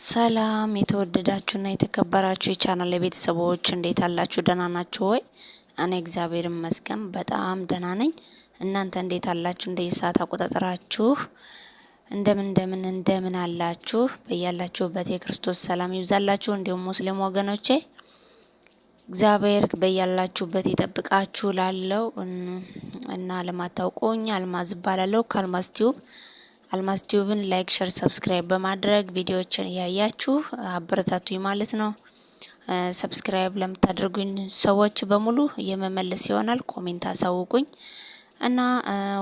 ሰላም የተወደዳችሁና የተከበራችሁ የቻናል ቤተሰቦች እንዴት አላችሁ? ደህና ናችሁ ወይ? እኔ እግዚአብሔር ይመስገን በጣም ደህና ነኝ። እናንተ እንዴት አላችሁ? እንደ የሰዓት አቆጣጠራችሁ እንደምን አላችሁ? በያላችሁበት የክርስቶስ ሰላም ይብዛላችሁ። እንዲሁም ሙስሊም ወገኖቼ እግዚአብሔር በያላችሁበት ይጠብቃችሁ ላለው እና ለማታውቁኝ አልማዝ እባላለሁ ከአልማዝ ቲዩብ። አልማዝ ቲዩብን ላይክ፣ ሸር፣ ሰብስክራይብ በማድረግ ቪዲዮዎችን እያያችሁ አበረታቱኝ ማለት ነው። ሰብስክራይብ ለምታደርጉኝ ሰዎች በሙሉ የመመለስ ይሆናል። ኮሜንት አሳውቁኝ እና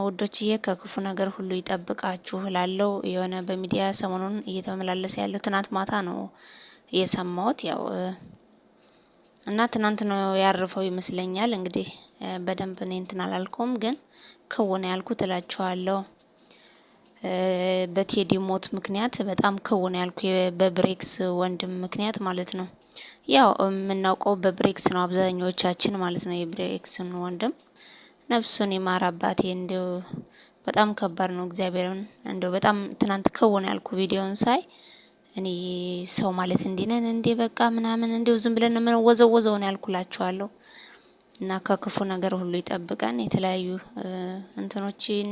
ውዶችዬ ከክፉ ነገር ሁሉ ይጠብቃችሁ ላለው የሆነ በሚዲያ ሰሞኑን እየተመላለሰ ያለው ትናንት ማታ ነው የሰማሁት ያው እና ትናንት ነው ያረፈው ይመስለኛል። እንግዲህ በደንብ እኔ እንትን አላልኩም፣ ግን ከወነ ያልኩት እላችኋለሁ። በቴዲ ሞት ምክንያት በጣም ከወነ ያልኩ በብሬክስ ወንድም ምክንያት ማለት ነው። ያው የምናውቀው በብሬክስ ነው አብዛኞቻችን ማለት ነው። የብሬክስን ወንድም ነፍሱን ይማር አባቴ። እንደው በጣም ከባድ ነው። እግዚአብሔርን እንደው በጣም ትናንት ከወነ ያልኩ ቪዲዮን ሳይ እኔ ሰው ማለት እንዲነን እንዴ በቃ ምናምን እንደው ዝም ብለን ምን ወዘወዘው ነው ያልኩላችኋለሁ። እና ከክፉ ነገር ሁሉ ይጠብቀን። የተለያዩ እንትኖችን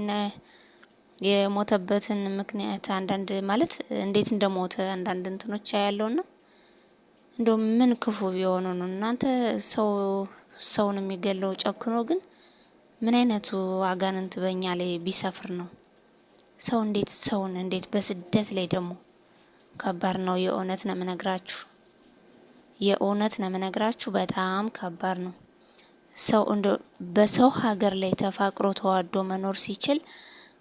የሞተበትን ምክንያት አንዳንድ ማለት እንዴት እንደሞተ አንዳንድ እንትኖች ያያለውና እንደው ምን ክፉ ቢሆኑ ነው እናንተ ሰውን የሚገለው ጨክኖ፣ ግን ምን አይነቱ አጋንንት በእኛ ላይ ቢሰፍር ነው? ሰው እንዴት ሰውን እንዴት በስደት ላይ ደግሞ ከባድ ነው። የእውነት ነው የምነግራችሁ በጣም ከባድ ነው። ሰው እንደ በሰው ሀገር ላይ ተፋቅሮ ተዋዶ መኖር ሲችል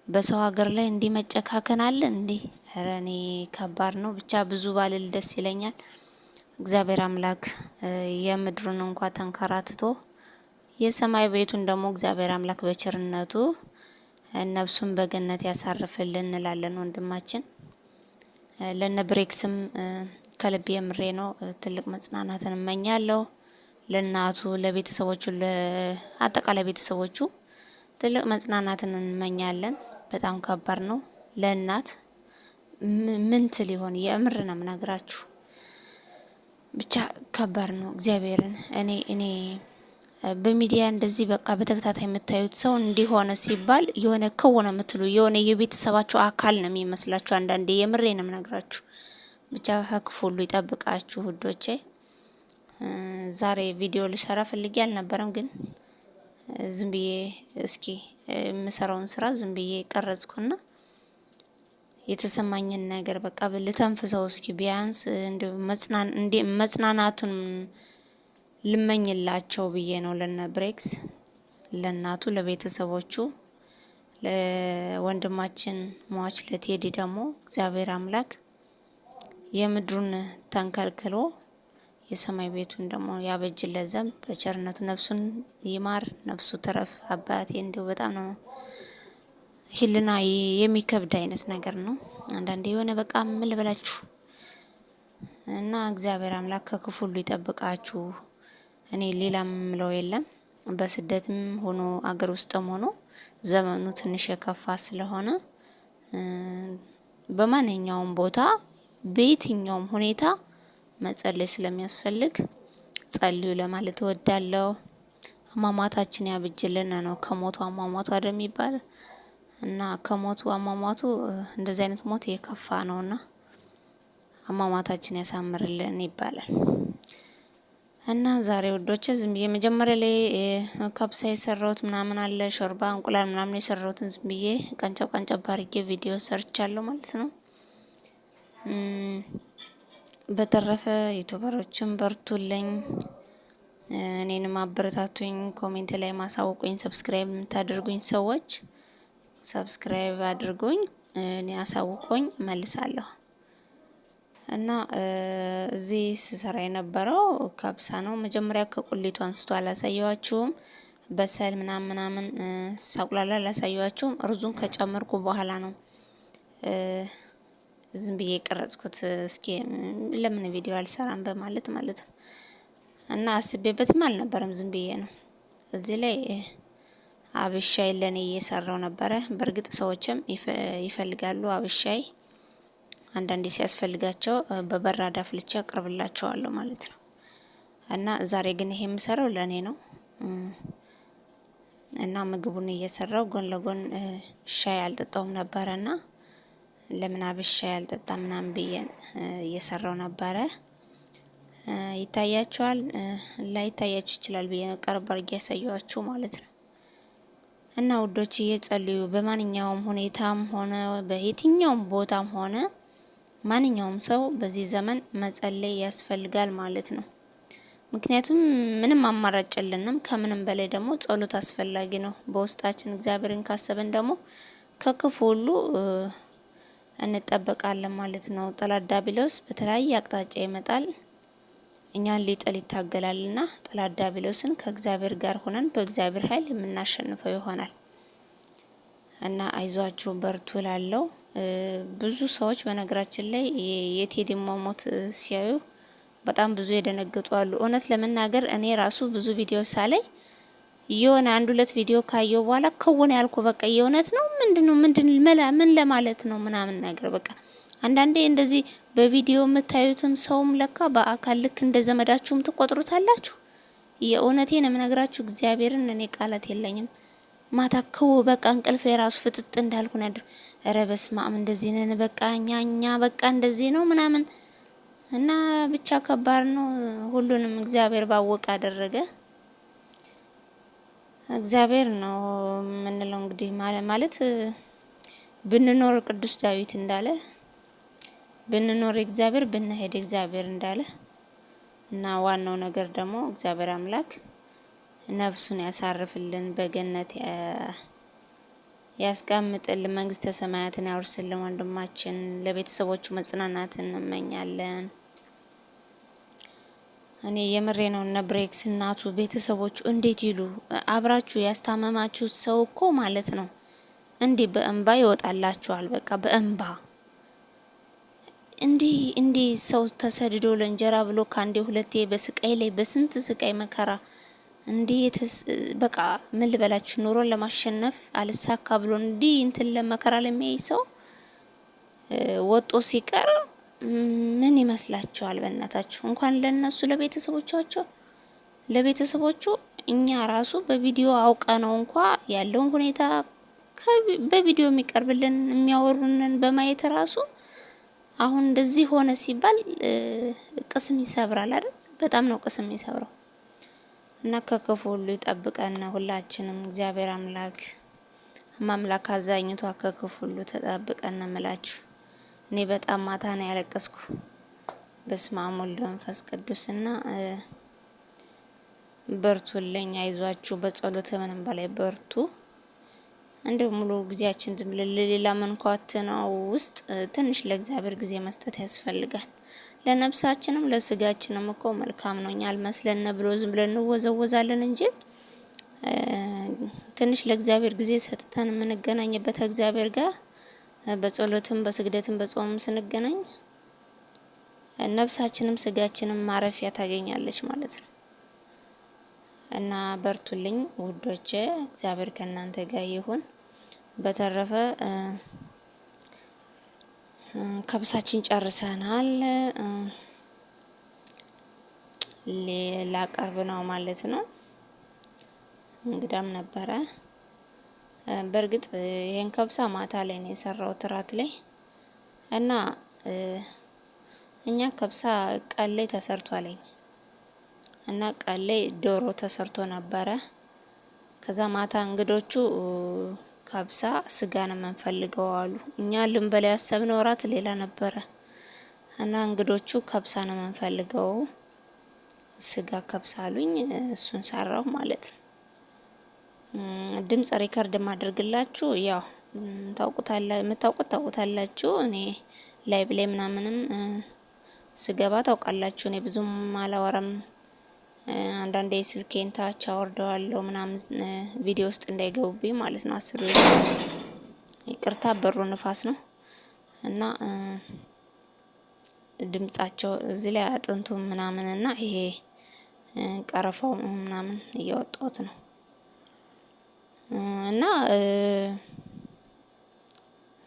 በሰው ሀገር ላይ እንዲህ መጨካከን አለ እንዴ? ኧረ እኔ ከባድ ነው። ብቻ ብዙ ባልል ደስ ይለኛል። እግዚአብሔር አምላክ የምድሩን እንኳ ተንከራትቶ የሰማይ ቤቱን ደግሞ እግዚአብሔር አምላክ በቸርነቱ ነፍሱን በገነት ያሳርፍልን እንላለን ወንድማችን። ለነ ብሬክስም ከልብ የምሬ ነው ትልቅ መጽናናትን እመኛለሁ። ለእናቱ፣ ለቤተሰቦቹ፣ ለአጠቃላይ ቤተሰቦቹ ትልቅ መጽናናትን እንመኛለን። በጣም ከባድ ነው። ለእናት ምን ትል ይሆን? የእምር ነው የምነግራችሁ። ብቻ ከባድ ነው። እግዚአብሔርን እኔ በሚዲያ እንደዚህ በቃ በተከታታይ የምታዩት ሰው እንዲሆነ ሲባል የሆነ ከሆነ የምትሉ የሆነ የቤተሰባቸው አካል ነው የሚመስላችሁ አንዳንዴ። የምሬ ነው የምነግራችሁ። ብቻ ከክፉ ሁሉ ይጠብቃችሁ ውዶቼ። ዛሬ ቪዲዮ ልሰራ ፈልጌ አልነበረም፣ ግን ዝም ብዬ እስኪ የምሰራውን ስራ ዝም ብዬ ቀረጽኩና የተሰማኝን ነገር በቃ ልተንፍሰው እስኪ ቢያንስ እንደ መጽናናቱን ልመኝላቸው ብዬ ነው። ለነ ብሬክስ፣ ለእናቱ፣ ለቤተሰቦቹ፣ ለወንድማችን ሟች ለቴዲ ደግሞ እግዚአብሔር አምላክ የምድሩን ተንከልክሎ የሰማይ ቤቱን ደግሞ ያበጅለት ዘንድ በቸርነቱ ነፍሱን ይማር፣ ነፍሱ ተረፍ። አባቴ እንዲሁ በጣም ነው ህልና የሚከብድ አይነት ነገር ነው አንዳንዴ የሆነ በቃ ምን ልበላችሁ። እና እግዚአብሔር አምላክ ከክፉ ሁሉ ይጠብቃችሁ። እኔ ሌላ ምለው የለም። በስደትም ሆኖ አገር ውስጥም ሆኖ ዘመኑ ትንሽ የከፋ ስለሆነ በማንኛውም ቦታ በየትኛውም ሁኔታ መጸለይ ስለሚያስፈልግ ጸልዩ ለማለት እወዳለሁ። አሟሟታችን ያብጅልን ነው። ከሞቱ አሟሟቱ አይደል የሚባል እና ከሞቱ አሟሟቱ እንደዚህ አይነት ሞት የከፋ ነውና አሟሟታችን ያሳምርልን ይባላል። እና ዛሬ ወዶቼ ዝም ብዬ መጀመሪያ ላይ ካብሳ የሰራሁት ምናምን አለ ሾርባ እንቁላል ምናምን የሰራሁትን ዝም ብዬ ቀንጨብ አድርጌ ቪዲዮ ሰርቻለሁ ማለት ነው። በተረፈ ዩቲዩበሮችን በርቱልኝ፣ እኔንም አበረታቱኝ፣ ኮሜንት ላይ ማሳውቁኝ። ሰብስክራይብ የምታደርጉኝ ሰዎች ሰብስክራይብ አድርጉኝ፣ እኔ አሳውቁኝ መልሳለሁ። እና እዚህ ስሰራ የነበረው ካብሳ ነው። መጀመሪያ ከቁሊቱ አንስቶ አላሳየዋችሁም። በሰል ምናምን ሳቁላላ አላሳየዋችሁም። ሩዙን ከጨመርኩ በኋላ ነው ዝም ብዬ የቀረጽኩት። እስኪ ለምን ቪዲዮ አልሰራም በማለት ማለት ነው። እና አስቤበትም አልነበረም፣ ዝም ብዬ ነው። እዚህ ላይ አብሻይ ለኔ እየሰራው ነበረ። በእርግጥ ሰዎችም ይፈልጋሉ አብሻይ አንዳንዴ ሲያስፈልጋቸው በበራድ አፍልቼ አቀርብላቸዋለሁ ማለት ነው። እና ዛሬ ግን ይሄ የምሰራው ለኔ ነው። እና ምግቡን እየሰራው ጎን ለጎን ሻይ አልጠጣውም ነበረና ለምን አብሽ ሻይ አልጠጣም ምናምን ብዬ እየሰራው ነበረ። ይታያችኋል ላይታያችሁ ይችላል ብዬ ቀርብ አድርጌ ያሳየኋችሁ ማለት ነው። እና ውዶች እየጸልዩ በማንኛውም ሁኔታም ሆነ በየትኛውም ቦታም ሆነ ማንኛውም ሰው በዚህ ዘመን መጸለይ ያስፈልጋል ማለት ነው። ምክንያቱም ምንም አማራጭ የለንም። ከምንም በላይ ደግሞ ጸሎት አስፈላጊ ነው። በውስጣችን እግዚአብሔርን ካሰብን ደግሞ ከክፉ ሁሉ እንጠበቃለን ማለት ነው። ጠላት ዲያብሎስ በተለያየ አቅጣጫ ይመጣል፣ እኛን ሊጥል ይታገላልና ጠላት ዲያብሎስን ከእግዚአብሔር ጋር ሆነን በእግዚአብሔር ኃይል የምናሸንፈው ይሆናል። እና አይዟችሁ በርቱ ላለው ብዙ ሰዎች በነገራችን ላይ የቴዲ ሞት ሲያዩ በጣም ብዙ የደነገጡ አሉ። እውነት ለመናገር እኔ ራሱ ብዙ ቪዲዮ ሳላይ የሆነ አንድ ሁለት ቪዲዮ ካየው በኋላ ከወነ ያልኩ በቃ የእውነት ነው ምን ለማለት ነው ምናምን ነገር በቃ አንዳንዴ እንደዚህ በቪዲዮ የምታዩትም ሰውም ለካ በአካል ልክ እንደ ዘመዳችሁም ትቆጥሩታላችሁ። የእውነቴን የምነግራችሁ እግዚአብሔርን እኔ ቃላት የለኝም። ማታ በቃ እንቅልፍ የራሱ ፍጥጥ እንዳልኩ ነበር። ኧረ በስመ አብ እንደዚህ ነን በቃ እኛ በቃ እንደዚህ ነው ምናምን እና ብቻ ከባድ ነው። ሁሉንም እግዚአብሔር ባወቀ አደረገ። እግዚአብሔር ነው የምንለው እንግዲህ ማለት ብንኖር ቅዱስ ዳዊት እንዳለ ብንኖር እግዚአብሔር ብንሄድ እግዚአብሔር እንዳለ እና ዋናው ነገር ደግሞ እግዚአብሔር አምላክ ነፍሱን ያሳርፍልን፣ በገነት ያስቀምጥልን፣ መንግስተ ሰማያትን ያወርስልን። ወንድማችን ለቤተሰቦቹ መጽናናትን እንመኛለን። እኔ የምሬ ነው። እነ ብሬክስ እናቱ ቤተሰቦቹ እንዴት ይሉ አብራችሁ ያስታመማችሁ ሰው እኮ ማለት ነው እንዲህ በእንባ ይወጣላችኋል። በቃ በእንባ እንዲህ ሰው ተሰድዶ ለእንጀራ ብሎ ካንዴ ሁለቴ በስቃይ ላይ በስንት ስቃይ መከራ እንዲህ በቃ ምን ልበላችሁ ኑሮን ለማሸነፍ አልሳካ ብሎ እንዲህ እንትን ለመከራ ለሚያይ ሰው ወጦ ሲቀር ምን ይመስላችኋል? በእናታችሁ እንኳን ለነሱ ለቤተሰቦቹ እኛ ራሱ በቪዲዮ አውቀ ነው እንኳ ያለውን ሁኔታ በቪዲዮ የሚቀርብልን የሚያወሩንን በማየት ራሱ አሁን እንደዚህ ሆነ ሲባል ቅስም ይሰብራል አይደል? በጣም ነው ቅስም ይሰብረው። እና ከክፉ ሁሉ ይጠብቀን ሁላችንም እግዚአብሔር አምላክ አዛኝቷ ከክፉ ሁሉ ተጠብቀን እምላችሁ። እኔ በጣም ማታ ነው ያለቀስኩ። በስመ አብ ወወልድ ወመንፈስ ቅዱስና በርቱልኝ፣ አይዟችሁ፣ በጸሎት ምንም በላይ በርቱ። እንደው ሙሉ ጊዜያችን ዝም ብለን ለሌላ መንኳት ነው ውስጥ ትንሽ ለእግዚአብሔር ጊዜ መስጠት ያስፈልጋል። ለነፍሳችንም ለስጋችንም እኮ መልካም ነው። እኛ አልመስለን ብሎ ዝም ብለን እንወዘወዛለን እንጂ ትንሽ ለእግዚአብሔር ጊዜ ሰጥተን የምንገናኝበት እግዚአብሔር ጋር በጸሎትም በስግደትም በጾምም ስንገናኝ ነፍሳችንም ስጋችንም ማረፊያ ታገኛለች ማለት ነው። እና በርቱልኝ ውዶቼ፣ እግዚአብሔር ከእናንተ ጋር ይሁን። በተረፈ ከብሳችን ጨርሰናል። ሌላ ቀርብ ነው ማለት ነው። እንግዳም ነበረ። በእርግጥ ይሄን ከብሳ ማታ ላይ ነው የሰራሁት እራት ላይ እና እኛ ከብሳ ቀን ላይ ተሰርቷለኝ እና ቀን ላይ ዶሮ ተሰርቶ ነበረ። ከዛ ማታ እንግዶቹ ከብሳ ስጋ ነው የምንፈልገው አሉ። እኛ ልንበላ ያሰብነው እራት ሌላ ነበረ እና እንግዶቹ ከብሳ ነው የምንፈልገው ስጋ ከብሳ አሉኝ። እሱን ሰራው ማለት ነው። ድምጽ ሪከርድ ማድረግላችሁ ያው ታውቁታላችሁ። እኔ ላይቭ ላይ ምናምንም ስገባ ታውቃላችሁ። እኔ ብዙም አላወራም። አንዳንዴ ስልኬን ታች አወርደዋለሁ ምናምን ቪዲዮ ውስጥ እንዳይገቡብኝ ማለት ነው። አስሩ ይቅርታ፣ በሩ ንፋስ ነው እና ድምጻቸው እዚህ ላይ አጥንቱ ምናምን እና ይሄ ቀረፋው ምናምን እያወጣሁት ነው እና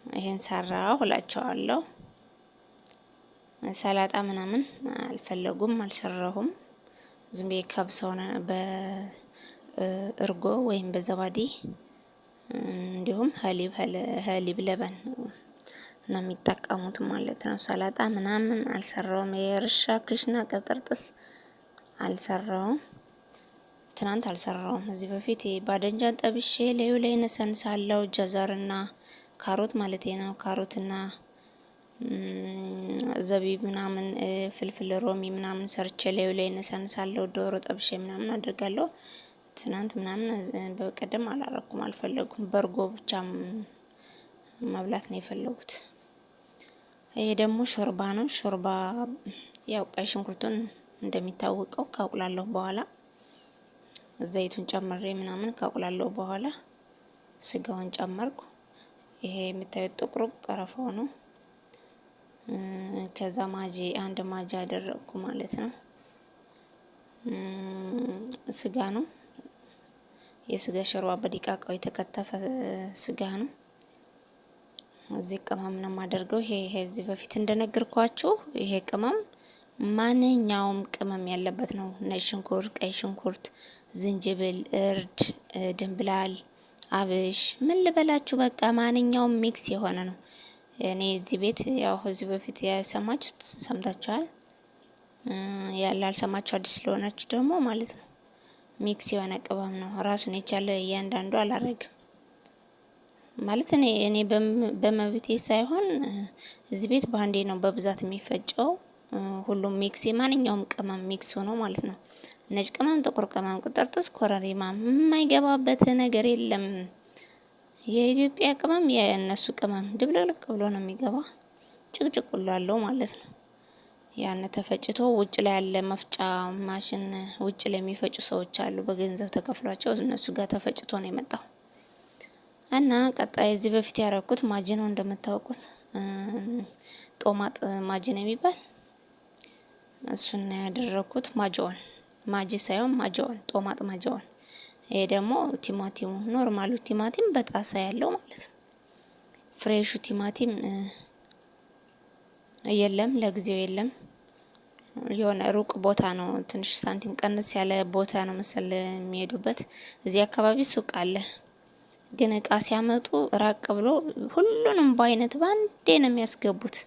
ይሄን ሰራሁ እላቸዋለሁ። ሰላጣ ምናምን አልፈለጉም፣ አልሰራሁም። ዝም ብዬ ከብሰው በእርጎ ወይም በዘባዴ እንዲሁም ሀሊብ ለበን ነው የሚጠቀሙት ማለት ነው። ሰላጣ ምናምን አልሰራውም። የእርሻ ክሽና ቅብጥርጥስ አልሰራውም። ትናንት አልሰራውም። እዚህ በፊት ባደንጃን ጠብሼ ላዩ ላይ ነሰንሳለው። ጀዘርና ካሮት ማለት ነው። ካሮትና ዘቢብ ምናምን ፍልፍል ሮሚ ምናምን ሰርቼ ላዩ ላይ ነሰንሳለው። ዶሮ ጠብሼ ምናምን አድርጋለሁ። ትናንት ምናምን በቀደም አላረኩም፣ አልፈለጉም። በርጎ ብቻ መብላት ነው የፈለጉት። ይሄ ደግሞ ሾርባ ነው። ሾርባ ያው ቀይ ሽንኩርቱን እንደሚታወቀው ካቁላለሁ በኋላ ዘይቱን ጨምሬ ምናምን ካቁላለሁ በኋላ ስጋውን ጨመርኩ። ይሄ የምታዩት ጥቁሩ ቀረፋው ነው። ከዛ ማጂ አንድ ማጂ አደረግኩ ማለት ነው። ስጋ ነው። የስጋ ሾርባ በዲቃቃው የተከተፈ ስጋ ነው። እዚህ ቅመም ነው የማደርገው። ይሄ እዚህ በፊት እንደነገርኳችሁ ይሄ ቅመም ማንኛውም ቅመም ያለበት ነው። ነጭ ሽንኩርት፣ ቀይ ሽንኩርት፣ ዝንጅብል፣ እርድ፣ ድንብላል፣ አብሽ ምን ልበላችሁ፣ በቃ ማንኛውም ሚክስ የሆነ ነው። እኔ እዚህ ቤት ያው እዚህ በፊት ያሰማችሁት ሰምታችኋል። ያላልሰማችሁ አዲስ ስለሆናችሁ ደግሞ ማለት ነው ሚክስ የሆነ ቅመም ነው። ራሱን የቻለ እያንዳንዱ አላረግም ማለት እኔ በመብቴ ሳይሆን እዚህ ቤት በአንዴ ነው በብዛት የሚፈጨው። ሁሉም ሚክስ የማንኛውም ቅመም ሚክስ ሆኖ ማለት ነው። ነጭ ቅመም፣ ጥቁር ቅመም፣ ቅጠርጥስ፣ ኮረሪማ የማይገባበት ነገር የለም። የኢትዮጵያ ቅመም የእነሱ ቅመም ድብልቅልቅ ብሎ ነው የሚገባ። ጭቅጭቅ ሁሉ አለው ማለት ነው። ያን ተፈጭቶ ውጭ ላይ ያለ መፍጫ ማሽን ውጭ ላይ የሚፈጩ ሰዎች አሉ፣ በገንዘብ ተከፍሏቸው እነሱ ጋር ተፈጭቶ ነው የመጣው። እና ቀጣይ እዚህ በፊት ያረኩት ማጂ ነው እንደምታውቁት፣ ጦማጥ ማጂ ነው የሚባል እሱን ነው ያደረኩት። ማጂ ሳይሆን ማጂዋን፣ ጦማጥ ማጂዋን። ይሄ ደግሞ ቲማቲሙ ኖርማሉ ቲማቲም በጣሳ ያለው ማለት ነው። ፍሬሹ ቲማቲም የለም፣ ለጊዜው የለም። የሆነ ሩቅ ቦታ ነው፣ ትንሽ ሳንቲም ቀንስ ያለ ቦታ ነው መሰል የሚሄዱበት። እዚህ አካባቢ ሱቅ አለ፣ ግን እቃ ሲያመጡ ራቅ ብሎ ሁሉንም በአይነት ባንዴ ነው የሚያስገቡት።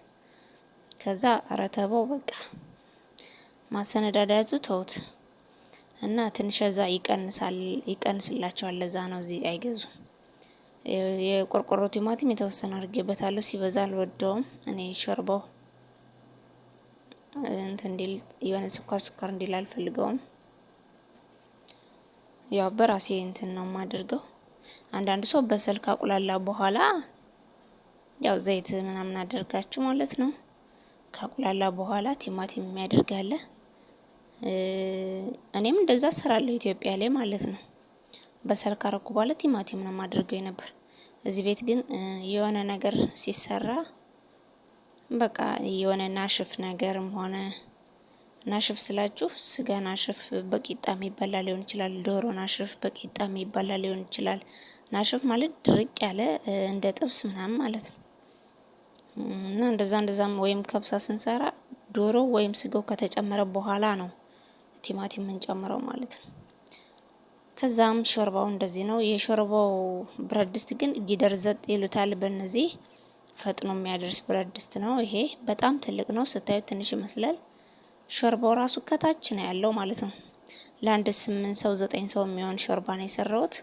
ከዛ አረተበው በቃ ማሰነዳዳቱ ተውት እና ትንሽ እዛ ይቀንስላቸዋል። ለዛ ነው እዚህ አይገዙም። የቆርቆሮ ቲማቲም የተወሰነ አድርጌበታለሁ፣ ሲበዛ አልወደውም እኔ። ሾርባው እንትን እንዲል የሆነ ስኳር እንዲል አልፈልገውም። ያው በራሴ እንትን ነው የማደርገው። አንዳንድ ሰው በሰል ካቁላላ በኋላ ያው ዘይት ምናምን አደርጋችሁ ማለት ነው። ካቁላላ በኋላ ቲማቲም የሚያደርጋለ። እኔም እንደዛ ሰራለሁ ኢትዮጵያ ላይ ማለት ነው። በሰል ካረኩ በኋላ ቲማቲም ነው የማደርገው ነበር። እዚህ ቤት ግን የሆነ ነገር ሲሰራ በቃ የሆነ ናሽፍ ነገርም ሆነ ናሽፍ ስላችሁ ስጋ ናሽፍ በቂጣ የሚበላ ሊሆን ይችላል። ዶሮ ናሽፍ በቂጣ የሚበላ ሊሆን ይችላል። ናሽፍ ማለት ድርቅ ያለ እንደ ጥብስ ምናምን ማለት ነው። እና እንደዛም ወይም ከብሳ ስንሰራ ዶሮ ወይም ስጋው ከተጨመረ በኋላ ነው ቲማቲም የምንጨምረው ማለት ነው። ከዛም ሾርባው እንደዚህ ነው። የሾርባው ብረት ድስት ግን ጊደር ዘጥ ይሉታል። በእነዚህ ፈጥኖ የሚያደርስ ብረት ድስት ነው። ይሄ በጣም ትልቅ ነው። ስታዩት ትንሽ ይመስላል። ሾርባው ራሱ ከታች ነው ያለው ማለት ነው። ለአንድ 8 ሰው 9 ሰው የሚሆን ሾርባ ነው የሰራሁት።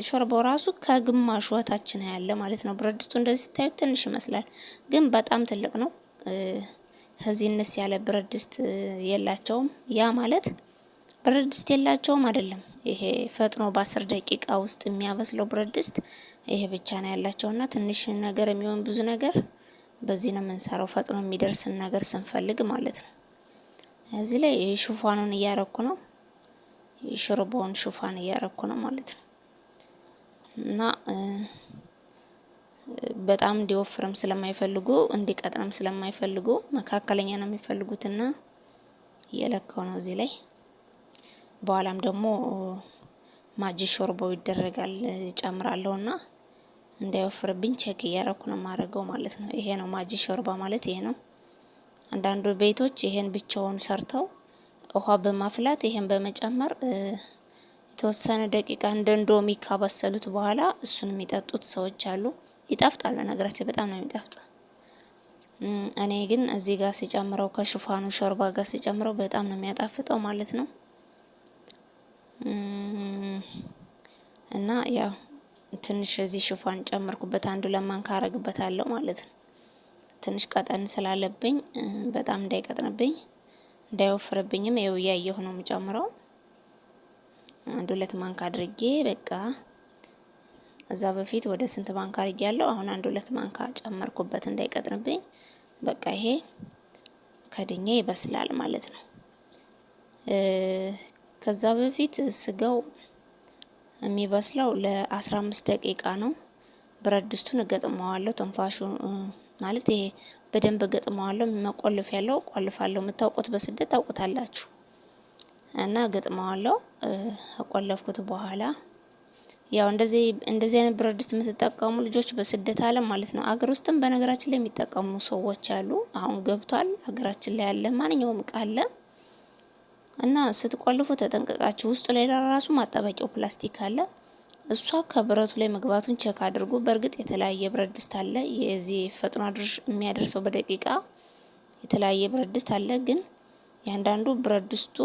ሾርባው ራሱ ከግማሹ ታች ነው ያለ ማለት ነው። ብረት ድስቱ እንደዚህ ስታዩት ትንሽ ይመስላል፣ ግን በጣም ትልቅ ነው። ከዚህ እነስ ያለ ብረት ድስት የላቸውም። ያ ማለት ብረት ድስት የላቸውም አይደለም። ይሄ ፈጥኖ በ10 ደቂቃ ውስጥ የሚያበስለው ብረት ድስት ይሄ ብቻ ነው ያላቸውና ትንሽ ነገር የሚሆን ብዙ ነገር በዚህ ነው የምንሰራው፣ ፈጥኖ የሚደርስን ነገር ስንፈልግ ማለት ነው። እዚህ ላይ ሹፋኑን እያረኩ ነው፣ የሾርባውን ሹፋን እያረኩ ነው ማለት ነው። እና በጣም እንዲወፍርም ስለማይፈልጉ እንዲቀጥንም ስለማይፈልጉ መካከለኛ ነው የሚፈልጉትና እየለካው ነው እዚህ ላይ። በኋላም ደግሞ ማጂ ሾርባው ይደረጋል ጨምራለሁና እንዳይወፍርብኝ ቼክ እያረኩ ነው የማደርገው ማለት ነው። ይሄ ነው ማጂ ሾርባ ማለት ይሄ ነው። አንዳንዱ ቤቶች ይሄን ብቻውን ሰርተው ውሃ በማፍላት ይሄን በመጨመር የተወሰነ ደቂቃ እንደ እንዶሚ ካበሰሉት በኋላ እሱን የሚጠጡት ሰዎች አሉ። ይጣፍጣል፣ በነገራችን በጣም ነው የሚጣፍጥ። እኔ ግን እዚህ ጋር ሲጨምረው ከሽፋኑ ሾርባ ጋር ሲጨምረው በጣም ነው የሚያጣፍጠው ማለት ነው። እና ያው ትንሽ እዚህ ሽፋን ጨመርኩበት፣ አንዱ ለማንካ አረግበታለሁ ማለት ነው። ትንሽ ቀጠን ስላለብኝ በጣም እንዳይቀጥንብኝ እንዳይወፍርብኝም ይኸው እያየሁ ነው የምጨምረው። አንድ 2 ማንካ አድርጌ በቃ እዛ በፊት ወደ ስንት ማንካ አድርጌያለሁ። አሁን አንድ 2 ማንካ ጨመርኩበት እንዳይቀጥንብኝ። በቃ ይሄ ከድኜ ይበስላል ማለት ነው። ከዛ በፊት ስጋው የሚበስለው ለ15 ደቂቃ ነው። ብረት ድስቱን እገጥመዋለሁ። ትንፋሹ ማለት ይሄ በደንብ እገጥመዋለሁ። መቆለፍ ያለው ቆልፋለሁ። የምታውቁት በስደት ታውቁታላችሁ። እና እገጥመዋለሁ። አቆለፍኩት በኋላ ያው እንደዚህ አይነት ብረት ድስት የምትጠቀሙ ልጆች በስደት ዓለም ማለት ነው። አገር ውስጥም በነገራችን ላይ የሚጠቀሙ ሰዎች አሉ። አሁን ገብቷል አገራችን ላይ ያለ ማንኛውም እቃ አለ። እና ስትቆልፉ ተጠንቀቃችሁ። ውስጡ ላይ ለራሱ ማጣበቂያው ፕላስቲክ አለ። እሷ ከብረቱ ላይ መግባቱን ቼክ አድርጉ። በእርግጥ የተለያየ ብረት ድስት አለ። የዚህ ፈጥኖ አድርሽ የሚያደርሰው በደቂቃ የተለያየ ብረት ድስት አለ። ግን ያንዳንዱ ብረት ድስቱ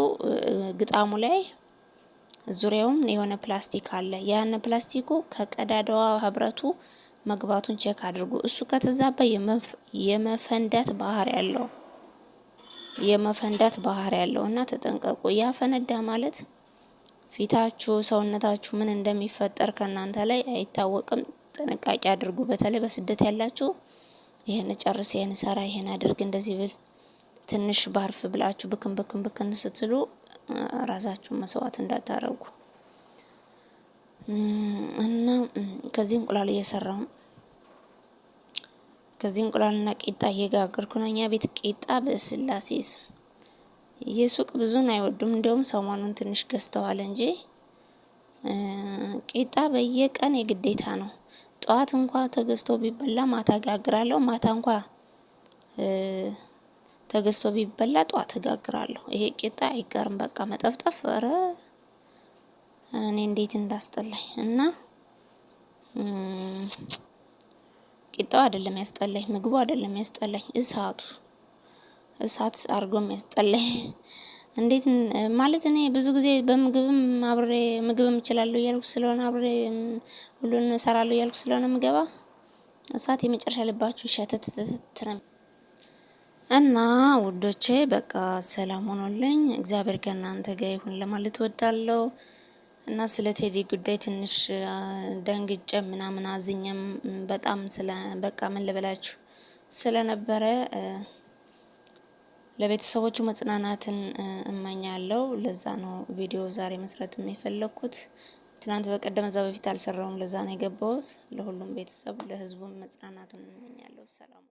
ግጣሙ ላይ ዙሪያውም የሆነ ፕላስቲክ አለ። ያን ፕላስቲኩ ከቀዳዳዋ ህብረቱ መግባቱን ቼክ አድርጉ። እሱ ከተዛባ የመፈንዳት ባህሪ ያለው እና ተጠንቀቁ። ያ ፈነዳ ማለት ፊታችሁ፣ ሰውነታችሁ ምን እንደሚፈጠር ከእናንተ ላይ አይታወቅም። ጥንቃቄ አድርጉ። በተለይ በስደት ያላችሁ ይሄን ጨርስ፣ ይሄን ሰራ፣ ይሄን አድርግ፣ እንደዚህ ብል ትንሽ ባርፍ ብላችሁ ብክን ስትሉ ራሳችሁን መስዋዕት እንዳታረጉ። እና ከዚህ እንቁላል እየሰራው ከዚህ እንቁላልና ቂጣ እየጋገርኩ ነው። እኛ ቤት ቂጣ በስላሴ ስም የሱቅ ብዙን አይወዱም። እንደውም ሰሞኑን ትንሽ ገዝተዋል እንጂ ቂጣ በየቀን የግዴታ ነው። ጠዋት እንኳ ተገዝቶ ቢበላ ማታ ጋግራለሁ። ማታ እንኳ ተገዝቶ ቢበላ ጠዋት እጋግራለሁ። ይሄ ቂጣ አይቀርም። በቃ መጠፍጠፍ ኧረ እኔ እንዴት እንዳስጠላኝ እና ቂጣው አይደለም ያስጠላኝ፣ ምግቡ አይደለም ያስጠላኝ፣ እሳት አድርጎም ያስጠላኝ። እንዴት ማለት እኔ ብዙ ጊዜ በምግብም አብሬ ምግብም እችላለሁ እያልኩ ስለሆነ አብሬ ሁሉን እሰራለሁ እያልኩ ስለሆነ ምገባ እሳት የመጨረሻ ልባችሁ ሸተተት ነው። እና ውዶቼ በቃ ሰላም ሆኖልኝ እግዚአብሔር ከእናንተ ጋር ይሁን ለማለት ወዳለሁ። እና ስለ ቴዲ ጉዳይ ትንሽ ደንግጬ ምናምን አዝኜም በጣም በቃ ምን ልበላችሁ ስለነበረ ለቤተሰቦቹ መጽናናትን እመኛለሁ። ለዛ ነው ቪዲዮ ዛሬ መስራት የፈለኩት። ትናንት በቀደም እዛ በፊት አልሰራውም። ለዛ ነው የገባሁት። ለሁሉም ቤተሰብ ለህዝቡም መጽናናትን እመኛለሁ። ሰላም